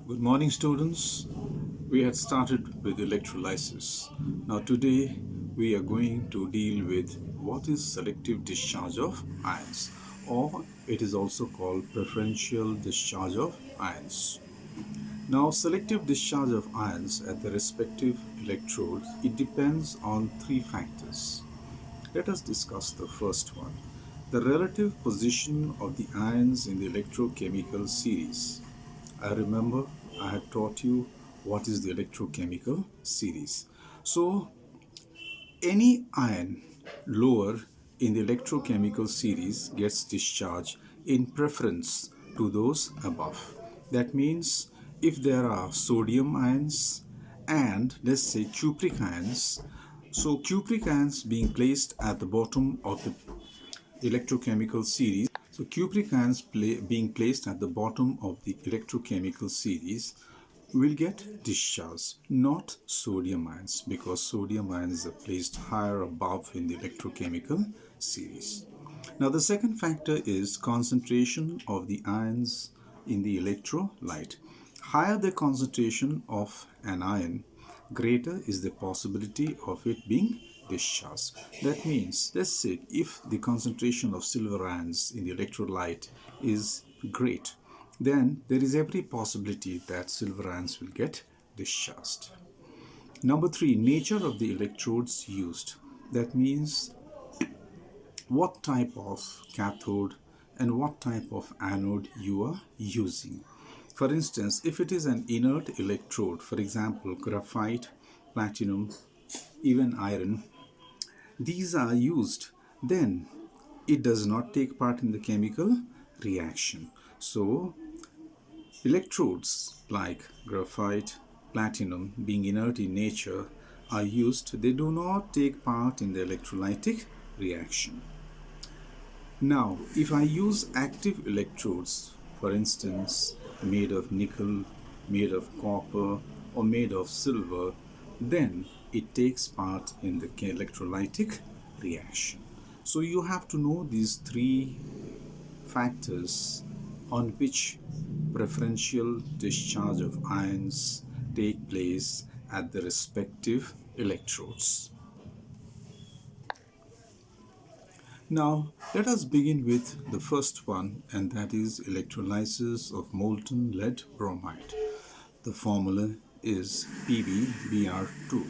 Good morning, students. We had started with electrolysis. Now, today we are going to deal with what is selective discharge of ions, or it is also called preferential discharge of ions. Now, selective discharge of ions at the respective electrodes, it depends on three factors. Let us discuss the first one, the relative position of the ions in the electrochemical series. I remember I had taught you what is the electrochemical series. So, any ion lower in the electrochemical series gets discharged in preference to those above. That means if there are sodium ions and let's say cupric ions, so cupric ions being placed at the bottom of the electrochemical series. So cupric ions being placed at the bottom of the electrochemical series will get discharged, not sodium ions, because sodium ions are placed higher above in the electrochemical series. Now the second factor is concentration of the ions in the electrolyte. Higher the concentration of an ion, greater is the possibility of it being discharged. That means, let's say, if the concentration of silver ions in the electrolyte is great, then there is every possibility that silver ions will get discharged. Number three, nature of the electrodes used. That means what type of cathode and what type of anode you are using. For instance, if it is an inert electrode, for example, graphite, platinum, even iron, these are used, then it does not take part in the chemical reaction. So, electrodes like graphite, platinum, being inert in nature, are used. They do not take part in the electrolytic reaction. Now, if I use active electrodes, for instance, made of nickel, made of copper, or made of silver, then it takes part in the electrolytic reaction. So you have to know these three factors on which preferential discharge of ions take place at the respective electrodes. Now, let us begin with the first one, and that is electrolysis of molten lead bromide. The formula is PbBr2.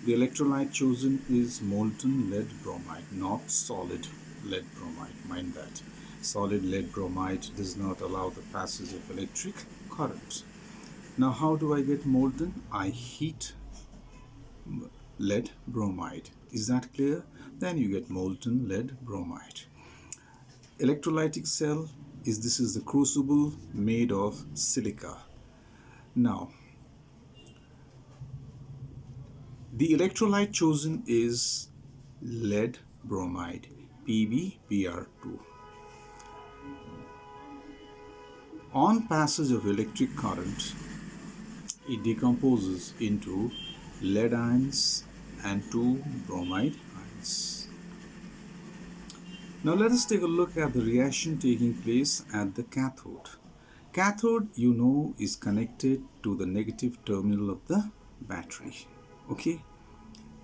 The electrolyte chosen is molten lead bromide, not solid lead bromide. Mind that. Solid lead bromide does not allow the passage of electric current. Now, how do I get molten? I heat lead bromide. Is that clear? Then you get molten lead bromide. Electrolytic cell this is the crucible made of silica. Now, the electrolyte chosen is lead bromide, PbBr2. On passage of electric current, it decomposes into lead ions and two bromide ions. Now let us take a look at the reaction taking place at the cathode. Cathode, you know, is connected to the negative terminal of the battery. Okay?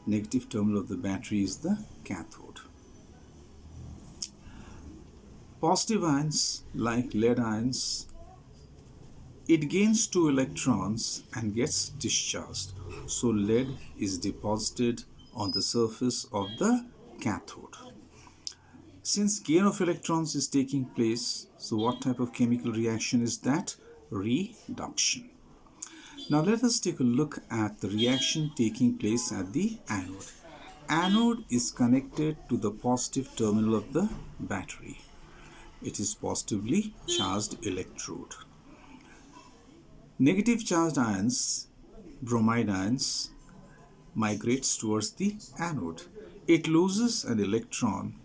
Negative terminal of the battery is the cathode. Positive ions, like lead ions, it gains 2 electrons and gets discharged. So lead is deposited on the surface of the cathode. Since gain of electrons is taking place, so what type of chemical reaction is that? Reduction. Now let us take a look at the reaction taking place at the anode. Anode is connected to the positive terminal of the battery. It is positively charged electrode. Negative charged ions, bromide ions, migrates towards the anode. It loses an electron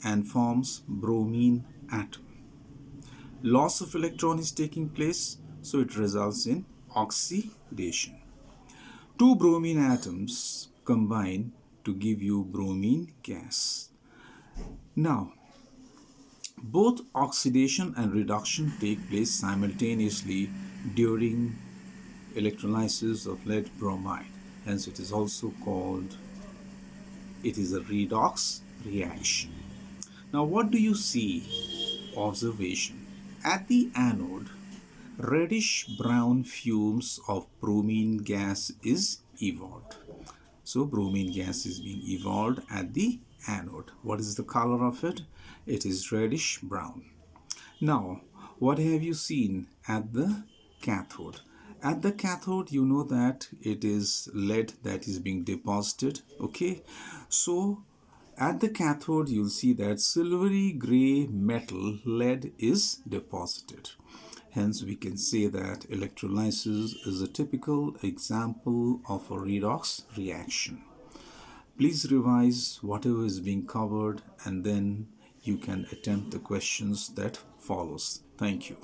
and forms bromine atom. Loss of electron is taking place, so it results in oxidation. Two bromine atoms combine to give you bromine gas. Now, Both oxidation and reduction take place simultaneously during electrolysis of lead bromide. Hence, it is also called, it is a redox reaction. Now, what do you see? Observation. At the anode, reddish brown fumes of bromine gas is evolved. So bromine gas is being evolved at the anode. What is the color of it? It is reddish brown. Now, what have you seen at the cathode? At the cathode, you know that it is lead that is being deposited. Okay, so at the cathode, you'll see that silvery gray metal lead is deposited. Hence, we can say that electrolysis is a typical example of a redox reaction. Please revise whatever is being covered and then you can attempt the questions that follows. Thank you.